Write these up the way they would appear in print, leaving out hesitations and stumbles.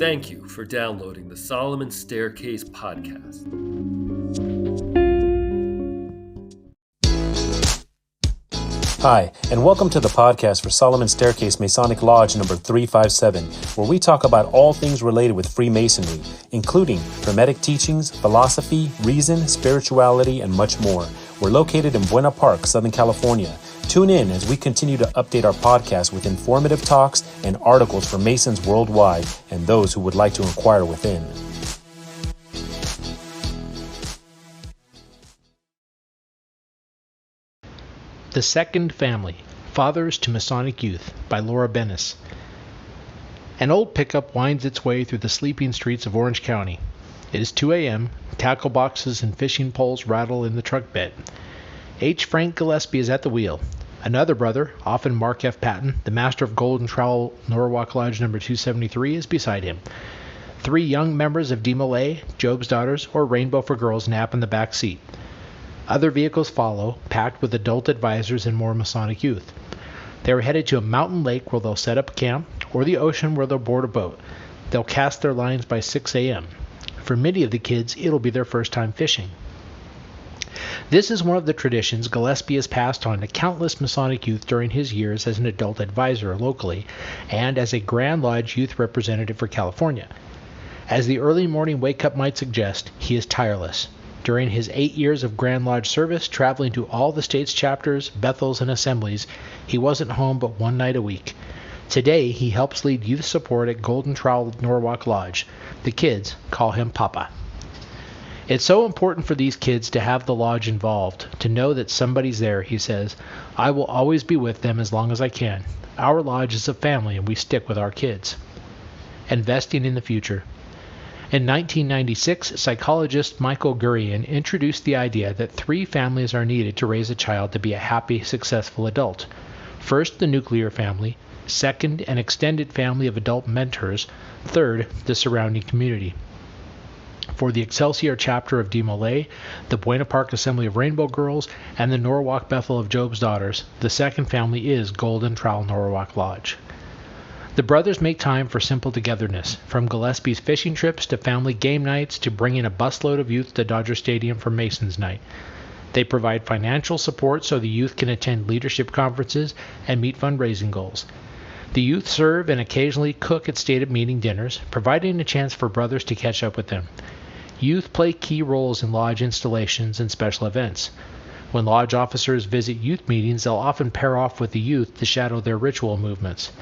Thank you for downloading the Solomon Staircase podcast. Hi, and welcome to the podcast for Solomon Staircase Masonic Lodge number 357, where we talk about all things related with Freemasonry, including Hermetic teachings, philosophy, reason, spirituality, and much more. We're located in Buena Park, Southern California. Tune in as we continue to update our podcast with informative talks and articles for Masons worldwide and those who would like to inquire within. The Second Family, Fathers to Masonic Youth by Laura Bennis. An old pickup winds its way through the sleeping streets of Orange County. It is 2 a.m., tackle boxes and fishing poles rattle in the truck bed. H. Frank Gillespie is at the wheel. Another brother, often Mark F. Patton, the master of Golden Trowel Norwalk Lodge number 273, is beside him. 3 young members of DeMolay, Job's Daughters, or Rainbow for Girls nap in the back seat. Other vehicles follow, packed with adult advisors and more Masonic youth. They are headed to a mountain lake where they'll set up camp, or the ocean where they'll board a boat. They'll cast their lines by 6 a.m. For many of the kids, it'll be their first time fishing. This is one of the traditions Gillespie has passed on to countless Masonic youth during his years as an adult advisor locally and as a Grand Lodge youth representative for California. As the early morning wake-up might suggest, he is tireless. During his 8 years of Grand Lodge service, traveling to all the state's chapters, Bethels, and assemblies, he wasn't home but one night a week. Today, he helps lead youth support at Golden Trowel Norwalk Lodge. The kids call him Papa. It's so important for these kids to have the lodge involved, to know that somebody's there, he says. I will always be with them as long as I can. Our lodge is a family and we stick with our kids. Investing in the future. In 1996, psychologist Michael Gurian introduced the idea that 3 families are needed to raise a child to be a happy, successful adult. First, the nuclear family. Second, an extended family of adult mentors. Third, the surrounding community. For the Excelsior chapter of DeMolay, the Buena Park Assembly of Rainbow Girls, and the Norwalk Bethel of Job's Daughters, the second family is Golden Trowel Norwalk Lodge. The brothers make time for simple togetherness, from Gillespie's fishing trips to family game nights to bringing a busload of youth to Dodger Stadium for Masons Night. They provide financial support so the youth can attend leadership conferences and meet fundraising goals. The youth serve and occasionally cook at stated meeting dinners, providing a chance for brothers to catch up with them. Youth play key roles in lodge installations and special events. When lodge officers visit youth meetings, they'll often pair off with the youth to shadow their ritual movements.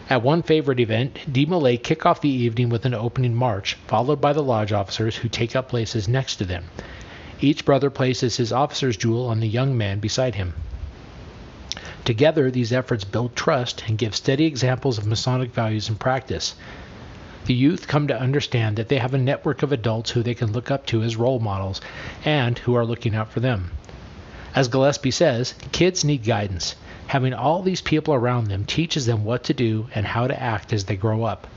At one favorite event, DeMolay kick off the evening with an opening march, followed by the lodge officers who take up places next to them. Each brother places his officer's jewel on the young man beside him. Together, these efforts build trust and give steady examples of Masonic values and practice. The youth come to understand that they have a network of adults who they can look up to as role models and who are looking out for them. As Gillespie says, kids need guidance. Having all these people around them teaches them what to do and how to act as they grow up.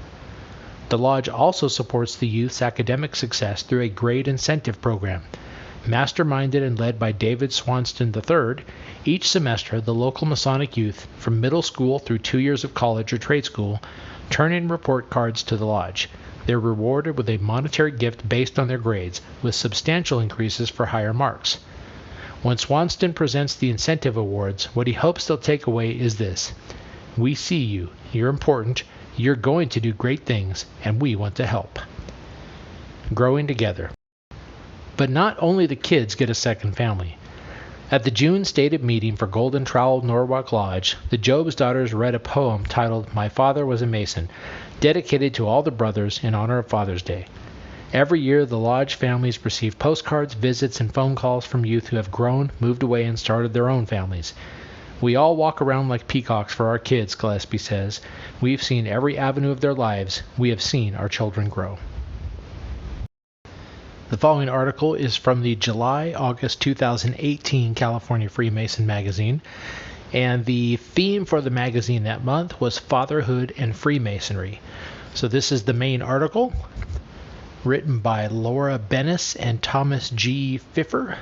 The lodge also supports the youth's academic success through a grade incentive program. Masterminded and led by David Swanston III, each semester the local Masonic youth, from middle school through 2 years of college or trade school, turn in report cards to the lodge. They're rewarded with a monetary gift based on their grades, with substantial increases for higher marks. When Swanston presents the incentive awards, what he hopes they'll take away is this: we see you, you're important, you're going to do great things, and we want to help. Growing together. But not only the kids get a second family. At the June stated meeting for Golden Trowel Norwalk Lodge, the Job's Daughters read a poem titled My Father Was a Mason, dedicated to all the brothers in honor of Father's Day. Every year, the lodge families receive postcards, visits, and phone calls from youth who have grown, moved away, and started their own families. We all walk around like peacocks for our kids, Gillespie says. We've seen every avenue of their lives. We have seen our children grow. The following article is from the July-August 2018 California Freemason magazine, and the theme for the magazine that month was Fatherhood and Freemasonry. So this is the main article, written by Laura Bennis and Thomas G. Pfiffer,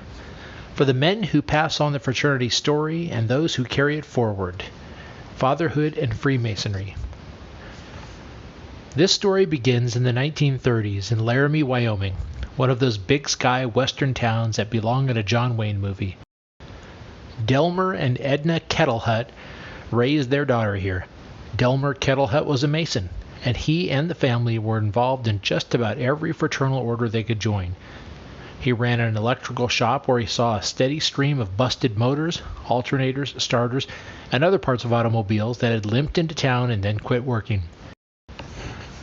for the men who pass on the fraternity story and those who carry it forward. Fatherhood and Freemasonry. This story begins in the 1930s in Laramie, Wyoming, one of those big sky western towns that belong in a John Wayne movie. Delmer and Edna Kettlehut raised their daughter here. Delmer Kettlehut was a Mason, and he and the family were involved in just about every fraternal order they could join. He ran an electrical shop where he saw a steady stream of busted motors, alternators, starters, and other parts of automobiles that had limped into town and then quit working.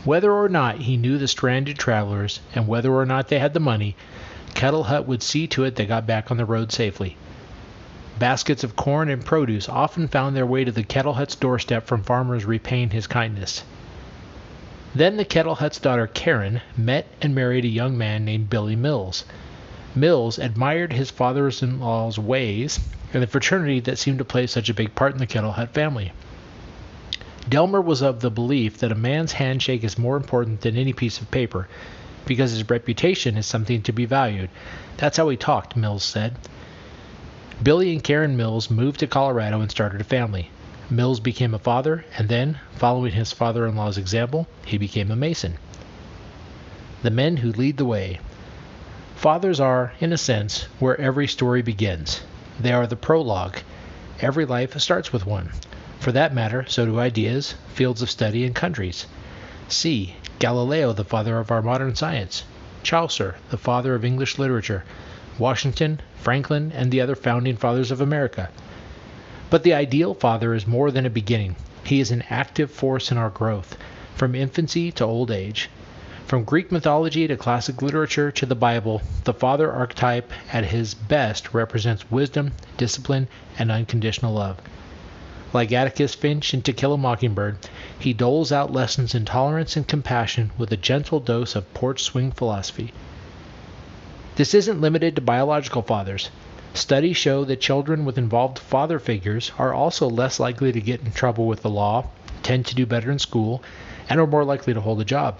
Whether or not he knew the stranded travelers, and whether or not they had the money, Kettlehut would see to it they got back on the road safely. Baskets of corn and produce often found their way to the Kettlehut's doorstep from farmers repaying his kindness. Then the Kettlehut's daughter Karen met and married a young man named Billy Mills. Mills admired his father-in-law's ways and the fraternity that seemed to play such a big part in the Kettlehut family. Delmer was of the belief that a man's handshake is more important than any piece of paper, because his reputation is something to be valued. That's how he talked, Mills said. Billy and Karen Mills moved to Colorado and started a family. Mills became a father, and then, following his father-in-law's example, he became a Mason. The men who lead the way. Fathers are, in a sense, where every story begins. They are the prologue. Every life starts with one. For that matter, so do ideas, fields of study, and countries. See Galileo, the father of our modern science; Chaucer, the father of English literature; Washington, Franklin, and the other founding fathers of America. But the ideal father is more than a beginning. He is an active force in our growth, from infancy to old age. From Greek mythology to classic literature to the Bible, the father archetype at his best represents wisdom, discipline, and unconditional love. Like Atticus Finch in To Kill a Mockingbird, he doles out lessons in tolerance and compassion with a gentle dose of porch swing philosophy. This isn't limited to biological fathers. Studies show that children with involved father figures are also less likely to get in trouble with the law, tend to do better in school, and are more likely to hold a job.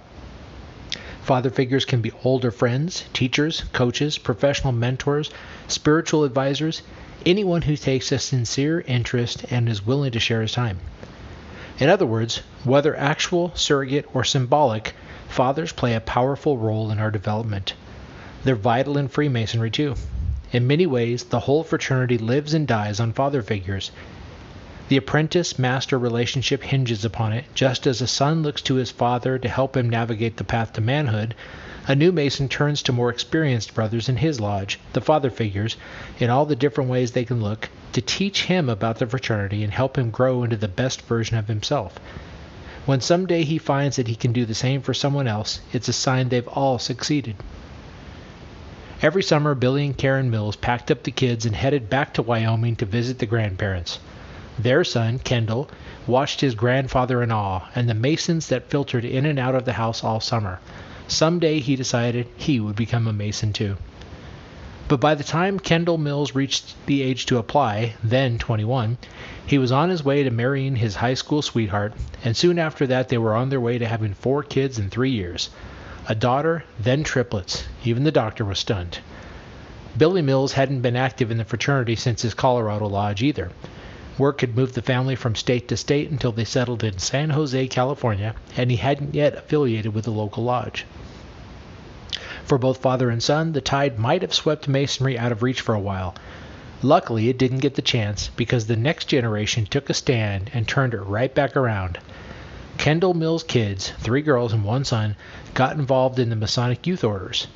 Father figures can be older friends, teachers, coaches, professional mentors, spiritual advisors, anyone who takes a sincere interest and is willing to share his time. In other words, whether actual, surrogate, or symbolic, fathers play a powerful role in our development. They're vital in Freemasonry too. In many ways, the whole fraternity lives and dies on father figures. The apprentice-master relationship hinges upon it, just as a son looks to his father to help him navigate the path to manhood. A new Mason turns to more experienced brothers in his lodge, the father figures, in all the different ways they can look, to teach him about the fraternity and help him grow into the best version of himself. When someday he finds that he can do the same for someone else, it's a sign they've all succeeded. Every summer, Billy and Karen Mills packed up the kids and headed back to Wyoming to visit the grandparents. Their son, Kendall, watched his grandfather in awe, and the Masons that filtered in and out of the house all summer. Someday he decided he would become a Mason too. But by the time Kendall Mills reached the age to apply, then 21, he was on his way to marrying his high school sweetheart, and soon after that they were on their way to having 4 kids in 3 years. A daughter, then triplets. Even the doctor was stunned. Billy Mills hadn't been active in the fraternity since his Colorado lodge either. Work had moved the family from state to state until they settled in San Jose, California, and he hadn't yet affiliated with the local lodge. For both father and son, the tide might have swept Masonry out of reach for a while. Luckily, it didn't get the chance, because the next generation took a stand and turned it right back around. Kendall Mills' kids, 3 girls and 1 son, got involved in the Masonic youth orders.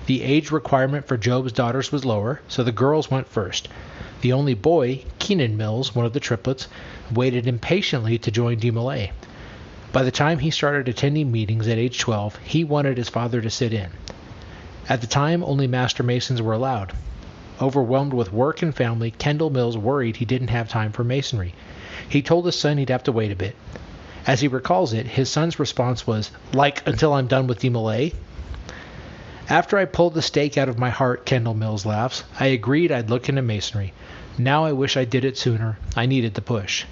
The age requirement for Job's daughters was lower, so the girls went first. The only boy, Keenan Mills, one of the triplets, waited impatiently to join DeMolay. By the time he started attending meetings at age 12, he wanted his father to sit in. At the time, only Master Masons were allowed. Overwhelmed with work and family, Kendall Mills worried he didn't have time for Masonry. He told his son he'd have to wait a bit. As he recalls it, his son's response was, "Like, until I'm done with DeMolay?" "After I pulled the stake out of my heart," Kendall Mills laughs, "I agreed I'd look into Masonry. Now I wish I did it sooner. I needed the push."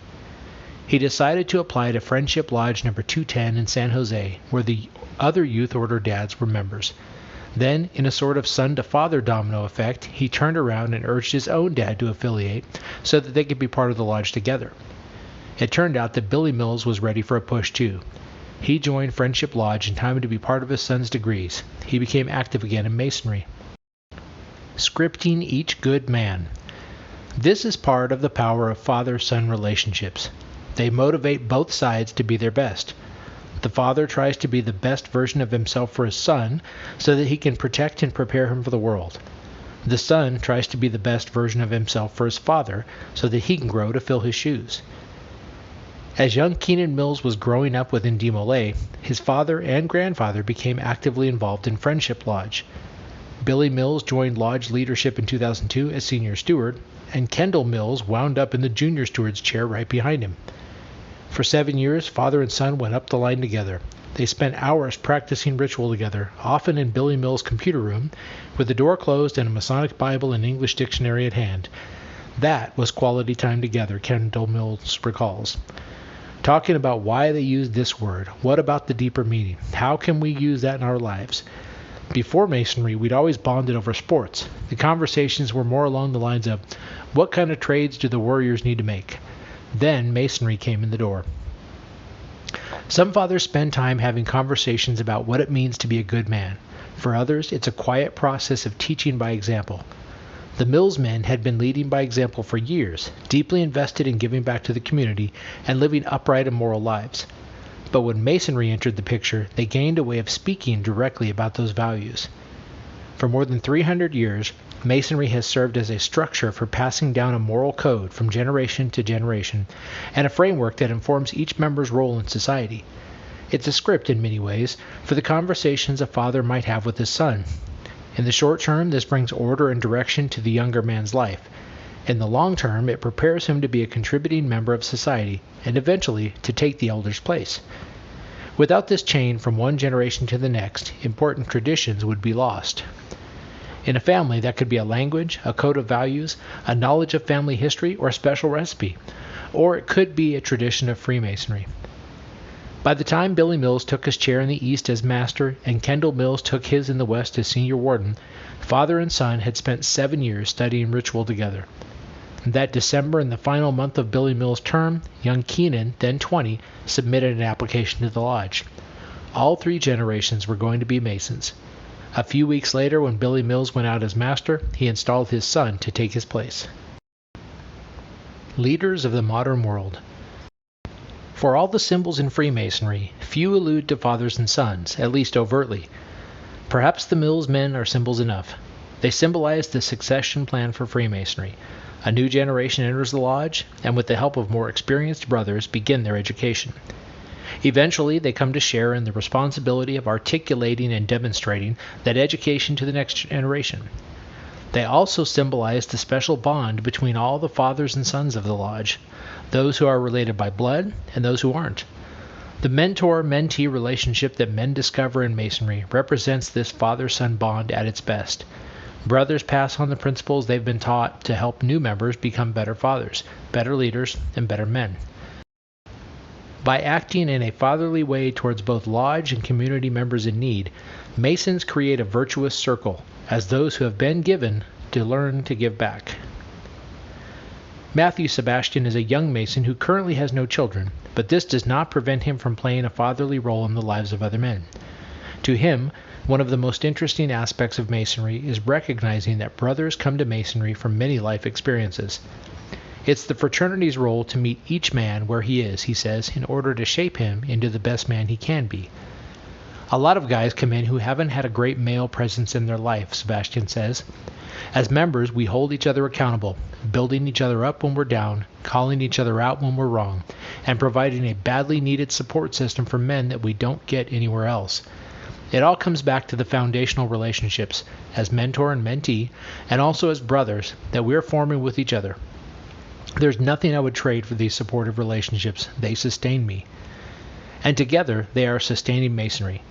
He decided to apply to Friendship Lodge No. 210 in San Jose, where the other youth order dads were members. Then, in a sort of son-to-father domino effect, he turned around and urged his own dad to affiliate so that they could be part of the lodge together. It turned out that Billy Mills was ready for a push too. He joined Friendship Lodge in time to be part of his son's degrees. He became active again in Masonry. Scripting each good man. This is part of the power of father-son relationships. They motivate both sides to be their best. The father tries to be the best version of himself for his son so that he can protect and prepare him for the world. The son tries to be the best version of himself for his father so that he can grow to fill his shoes. As young Keenan Mills was growing up within Demolay, his father and grandfather became actively involved in Friendship Lodge. Billy Mills joined Lodge leadership in 2002 as senior steward, and Kendall Mills wound up in the junior steward's chair right behind him. For 7 years, father and son went up the line together. They spent hours practicing ritual together, often in Billy Mills' computer room, with the door closed and a Masonic Bible and English dictionary at hand. That was quality time together, Kendall Mills recalls. Talking about why they used this word, what about the deeper meaning, how can we use that in our lives? Before Masonry, we'd always bonded over sports. The conversations were more along the lines of, what kind of trades do the warriors need to make? Then Masonry came in the door. Some fathers spend time having conversations about what it means to be a good man. For others, it's a quiet process of teaching by example. The Mills men had been leading by example for years, deeply invested in giving back to the community and living upright and moral lives. But when Masonry entered the picture, they gained a way of speaking directly about those values. For more than 300 years, Masonry has served as a structure for passing down a moral code from generation to generation, and a framework that informs each member's role in society. It's a script, in many ways, for the conversations a father might have with his son. In the short term, this brings order and direction to the younger man's life. In the long term, it prepares him to be a contributing member of society, and eventually to take the elder's place. Without this chain from one generation to the next, important traditions would be lost. In a family, that could be a language, a code of values, a knowledge of family history, or a special recipe. Or it could be a tradition of Freemasonry. By the time Billy Mills took his chair in the East as master and Kendall Mills took his in the West as senior warden, father and son had spent 7 years studying ritual together. That December, in the final month of Billy Mills' term, young Keenan, then 20, submitted an application to the lodge. All 3 generations were going to be Masons. A few weeks later, when Billy Mills went out as master, he installed his son to take his place. Leaders of the modern world. For all the symbols in Freemasonry, few allude to fathers and sons, at least overtly. Perhaps the Mills men are symbols enough. They symbolize the succession plan for Freemasonry. A new generation enters the lodge, and with the help of more experienced brothers, begin their education. Eventually, they come to share in the responsibility of articulating and demonstrating that education to the next generation. They also symbolize the special bond between all the fathers and sons of the lodge, those who are related by blood and those who aren't. The mentor-mentee relationship that men discover in Masonry represents this father-son bond at its best. Brothers pass on the principles they've been taught to help new members become better fathers, better leaders, and better men. By acting in a fatherly way towards both lodge and community members in need, Masons create a virtuous circle, as those who have been given to learn to give back. Matthew Sebastian is a young Mason who currently has no children, but this does not prevent him from playing a fatherly role in the lives of other men. To him, one of the most interesting aspects of Masonry is recognizing that brothers come to Masonry from many life experiences. It's the fraternity's role to meet each man where he is, he says, in order to shape him into the best man he can be. A lot of guys come in who haven't had a great male presence in their life, Sebastian says. As members, we hold each other accountable, building each other up when we're down, calling each other out when we're wrong, and providing a badly needed support system for men that we don't get anywhere else. It all comes back to the foundational relationships, as mentor and mentee, and also as brothers, that we're forming with each other. There's nothing I would trade for these supportive relationships. They sustain me. And together, they are sustaining Masonry.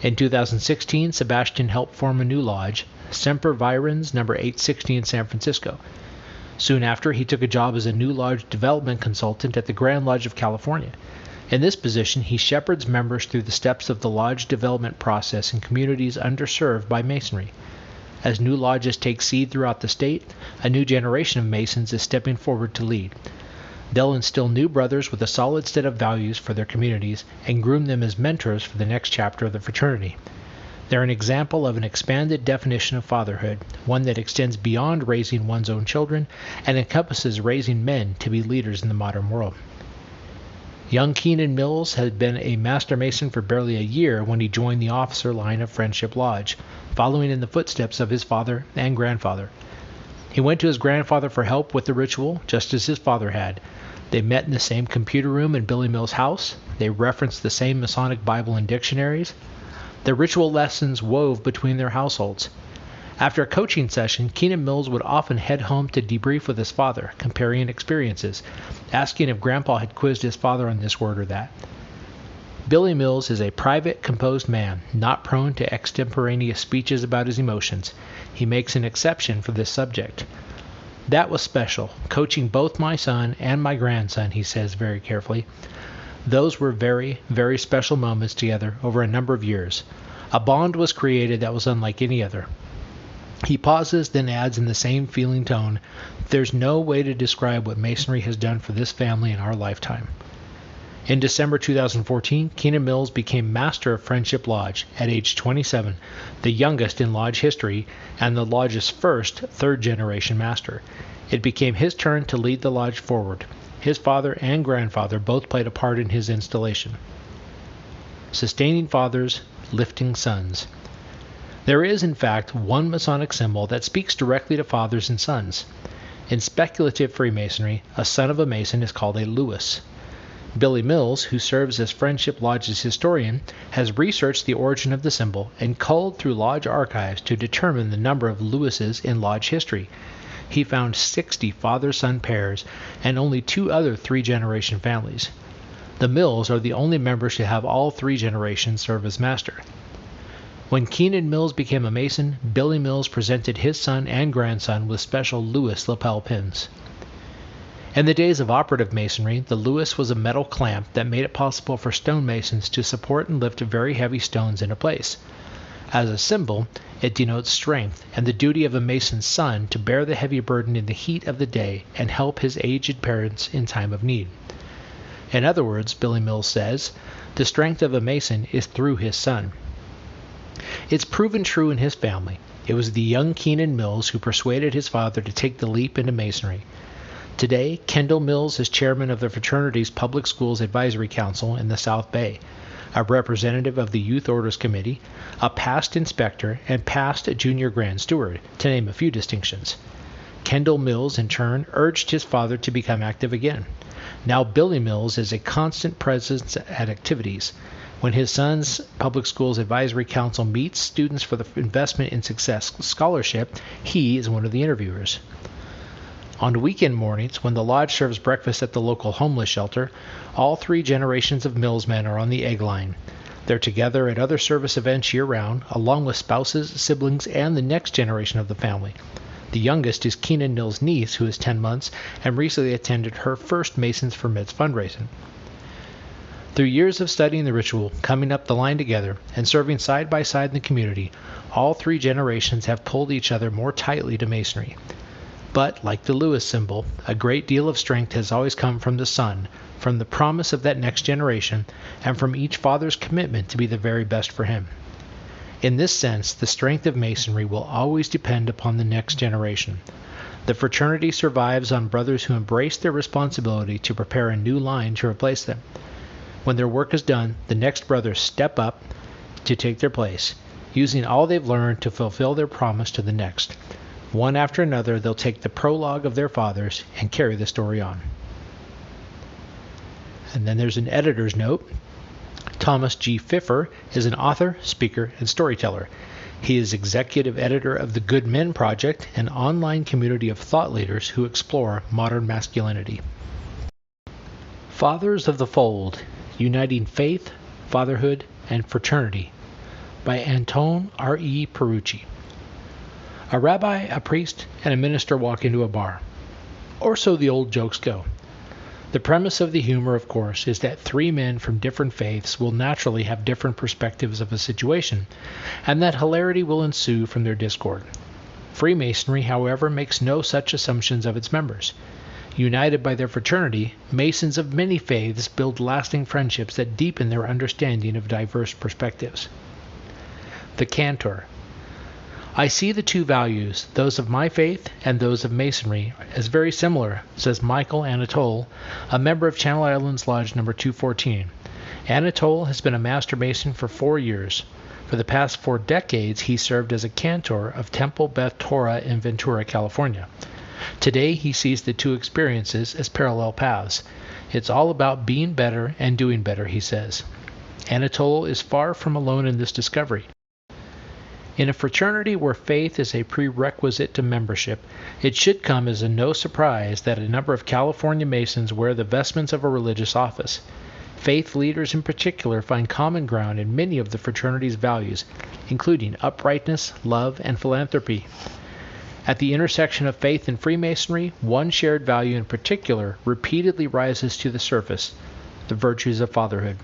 In 2016, Sebastian helped form a new lodge, Semper Virens No. 860 in San Francisco. Soon after, he took a job as a new lodge development consultant at the Grand Lodge of California. In this position, he shepherds members through the steps of the lodge development process in communities underserved by Masonry. As new lodges take seed throughout the state, a new generation of Masons is stepping forward to lead. They'll instill new brothers with a solid set of values for their communities and groom them as mentors for the next chapter of the fraternity. They're an example of an expanded definition of fatherhood, one that extends beyond raising one's own children and encompasses raising men to be leaders in the modern world. Young Keenan Mills had been a Master Mason for barely a year when he joined the officer line of Friendship Lodge, following in the footsteps of his father and grandfather. He went to his grandfather for help with the ritual, just as his father had. They met in the same computer room in Billy Mills' house. They referenced the same Masonic Bible and dictionaries. The ritual lessons wove between their households. After a coaching session, Keenan Mills would often head home to debrief with his father, comparing experiences, asking if Grandpa had quizzed his father on this word or that. Billy Mills is a private, composed man, not prone to extemporaneous speeches about his emotions. He makes an exception for this subject. That was special, coaching both my son and my grandson, he says very carefully. Those were very, very special moments together over a number of years. A bond was created that was unlike any other. He pauses, then adds in the same feeling tone, "There's no way to describe what Masonry has done for this family in our lifetime." In December 2014, Keenan Mills became Master of Friendship Lodge at age 27, the youngest in Lodge history and the Lodge's first third-generation Master. It became his turn to lead the Lodge forward. His father and grandfather both played a part in his installation. Sustaining fathers, lifting sons. There is, in fact, one Masonic symbol that speaks directly to fathers and sons. In speculative Freemasonry, a son of a Mason is called a Lewis. Billy Mills, who serves as Friendship Lodge's historian, has researched the origin of the symbol and culled through Lodge archives to determine the number of Lewises in Lodge history. He found 60 father-son pairs and only 2 other 3-generation families. The Mills are the only members to have all 3 generations serve as master. When Keenan Mills became a Mason, Billy Mills presented his son and grandson with special Lewis lapel pins. In the days of operative Masonry, the Lewis was a metal clamp that made it possible for stonemasons to support and lift very heavy stones into place. As a symbol, it denotes strength and the duty of a Mason's son to bear the heavy burden in the heat of the day and help his aged parents in time of need. In other words, Billy Mills says, the strength of a Mason is through his son. It's proven true in his family. It was the young Keenan Mills who persuaded his father to take the leap into Masonry. Today, Kendall Mills is chairman of the fraternity's Public Schools Advisory Council in the South Bay, a representative of the Youth Orders Committee, a past inspector, and past junior grand steward, to name a few distinctions. Kendall Mills, in turn, urged his father to become active again. Now Billy Mills is a constant presence at activities. When his son's Public Schools Advisory Council meets students for the Investment in Success Scholarship, he is one of the interviewers. On weekend mornings, when the Lodge serves breakfast at the local homeless shelter, all 3 generations of Mills men are on the egg line. They're together at other service events year-round, along with spouses, siblings, and the next generation of the family. The youngest is Keenan Mills' niece, who is 10 months, and recently attended her first Masons for Mids fundraising. Through years of studying the ritual, coming up the line together, and serving side by side in the community, all 3 generations have pulled each other more tightly to Masonry. But, like the Lewis symbol, a great deal of strength has always come from the son, from the promise of that next generation, and from each father's commitment to be the very best for him. In this sense, the strength of Masonry will always depend upon the next generation. The fraternity survives on brothers who embrace their responsibility to prepare a new line to replace them. When their work is done, the next brothers step up to take their place, using all they've learned to fulfill their promise to the next. One after another, they'll take the prologue of their fathers and carry the story on. And then there's an editor's note. Thomas G. Pfiffer is an author, speaker, and storyteller. He is executive editor of the Good Men Project, an online community of thought leaders who explore modern masculinity. Fathers of the Fold, Uniting Faith, Fatherhood, and Fraternity by Anton R. E. Perucci. A rabbi, a priest, and a minister walk into a bar. Or so the old jokes go. The premise of the humor, of course, is that 3 men from different faiths will naturally have different perspectives of a situation, and that hilarity will ensue from their discord. Freemasonry, however, makes no such assumptions of its members. United by their fraternity, Masons of many faiths build lasting friendships that deepen their understanding of diverse perspectives. The Cantor. I see the two values, those of my faith and those of Masonry, as very similar, says Michael Anatole, a member of Channel Islands Lodge No. 214. Anatole has been a Master Mason for 4 years. For the past 4 decades, he served as a cantor of Temple Beth Torah in Ventura, California. Today, he sees the two experiences as parallel paths. It's all about being better and doing better, he says. Anatole is far from alone in this discovery. In a fraternity where faith is a prerequisite to membership, it should come as a no surprise that a number of California Masons wear the vestments of a religious office. Faith leaders in particular find common ground in many of the fraternity's values, including uprightness, love, and philanthropy. At the intersection of faith and Freemasonry, one shared value in particular repeatedly rises to the surface: the virtues of fatherhood.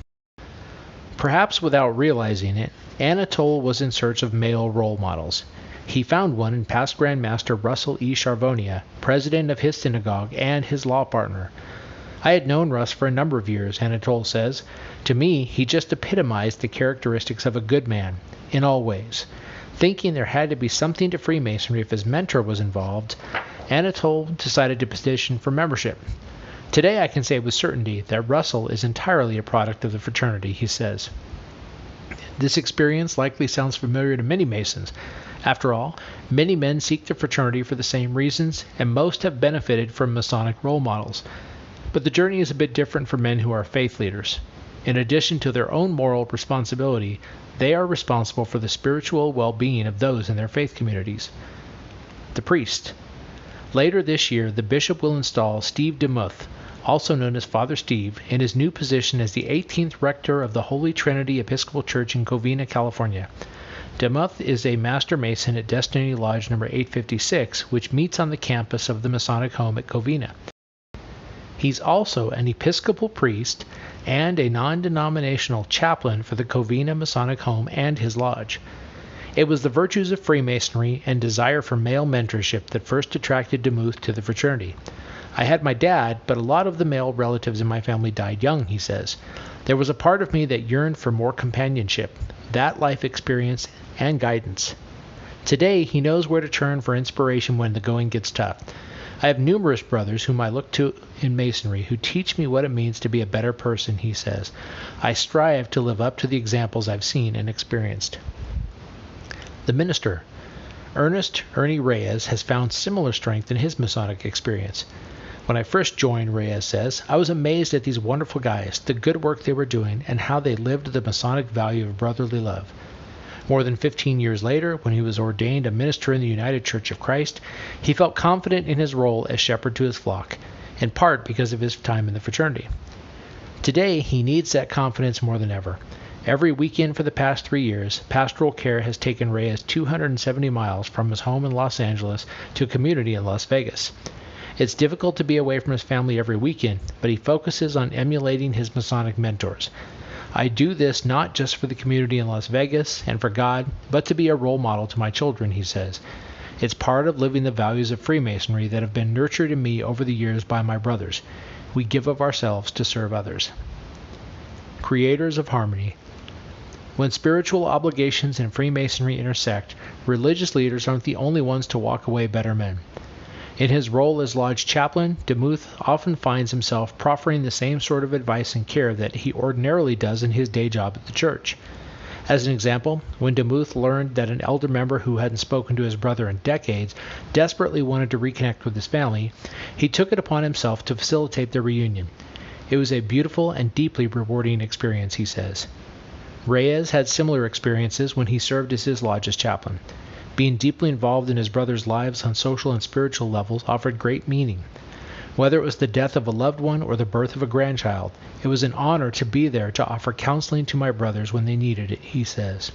Perhaps without realizing it, Anatole was in search of male role models. He found one in past Grand Master Russell E. Charvonia, president of his synagogue and his law partner. I had known Russ for a number of years, Anatole says. To me, he just epitomized the characteristics of a good man, in all ways. Thinking there had to be something to Freemasonry if his mentor was involved, Anatole decided to petition for membership. Today I can say with certainty that Russell is entirely a product of the fraternity, he says. This experience likely sounds familiar to many Masons. After all, many men seek the fraternity for the same reasons, and most have benefited from Masonic role models. But the journey is a bit different for men who are faith leaders. In addition to their own moral responsibility, they are responsible for the spiritual well-being of those in their faith communities. The priest. Later this year, the bishop will install Steve DeMuth, also known as Father Steve, in his new position as the 18th rector of the Holy Trinity Episcopal Church in Covina, California. DeMuth is a Master Mason at Destiny Lodge No. 856, which meets on the campus of the Masonic home at Covina. He's also an Episcopal priest and a non-denominational chaplain for the Covina Masonic home and his lodge. It was the virtues of Freemasonry and desire for male mentorship that first attracted DeMuth to the fraternity. I had my dad, but a lot of the male relatives in my family died young, he says. There was a part of me that yearned for more companionship, that life experience, and guidance. Today, he knows where to turn for inspiration when the going gets tough. I have numerous brothers whom I look to in Masonry who teach me what it means to be a better person, he says. I strive to live up to the examples I've seen and experienced. The minister. Ernest Ernie Reyes has found similar strength in his Masonic experience. When I first joined, Reyes says, I was amazed at these wonderful guys, the good work they were doing, and how they lived the Masonic value of brotherly love. More than 15 years later, when he was ordained a minister in the United Church of Christ, he felt confident in his role as shepherd to his flock, in part because of his time in the fraternity. Today, he needs that confidence more than ever. Every weekend for the past 3 years, pastoral care has taken Reyes 270 miles from his home in Los Angeles to a community in Las Vegas. It's difficult to be away from his family every weekend, but he focuses on emulating his Masonic mentors. I do this not just for the community in Las Vegas and for God, but to be a role model to my children, he says. It's part of living the values of Freemasonry that have been nurtured in me over the years by my brothers. We give of ourselves to serve others. Creators of harmony. When spiritual obligations and Freemasonry intersect, religious leaders aren't the only ones to walk away better men. In his role as lodge chaplain, DeMuth often finds himself proffering the same sort of advice and care that he ordinarily does in his day job at the church. As an example, when DeMuth learned that an elder member who hadn't spoken to his brother in decades desperately wanted to reconnect with his family, he took it upon himself to facilitate their reunion. It was a beautiful and deeply rewarding experience, he says. Reyes had similar experiences when he served as his lodge's chaplain. Being deeply involved in his brother's lives on social and spiritual levels offered great meaning. Whether it was the death of a loved one or the birth of a grandchild, it was an honor to be there to offer counseling to my brothers when they needed it, he says.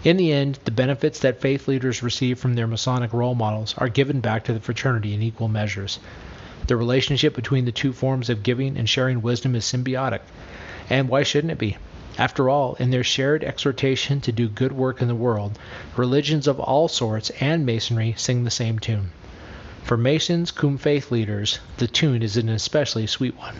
In the end, the benefits that faith leaders receive from their Masonic role models are given back to the fraternity in equal measures. The relationship between the two forms of giving and sharing wisdom is symbiotic. And why shouldn't it be? After all, in their shared exhortation to do good work in the world, religions of all sorts and Masonry sing the same tune. For Masons cum faith leaders, the tune is an especially sweet one.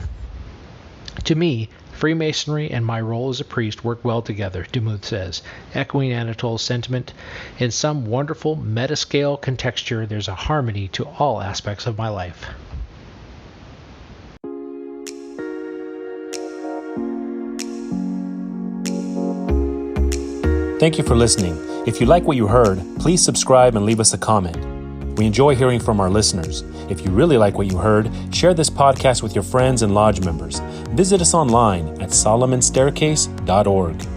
To me, Freemasonry and my role as a priest work well together, Demuth says, echoing Anatole's sentiment. In some wonderful metascale contexture, there's a harmony to all aspects of my life. Thank you for listening. If you like what you heard, please subscribe and leave us a comment. We enjoy hearing from our listeners. If you really like what you heard, share this podcast with your friends and lodge members. Visit us online at solomonstaircase.org.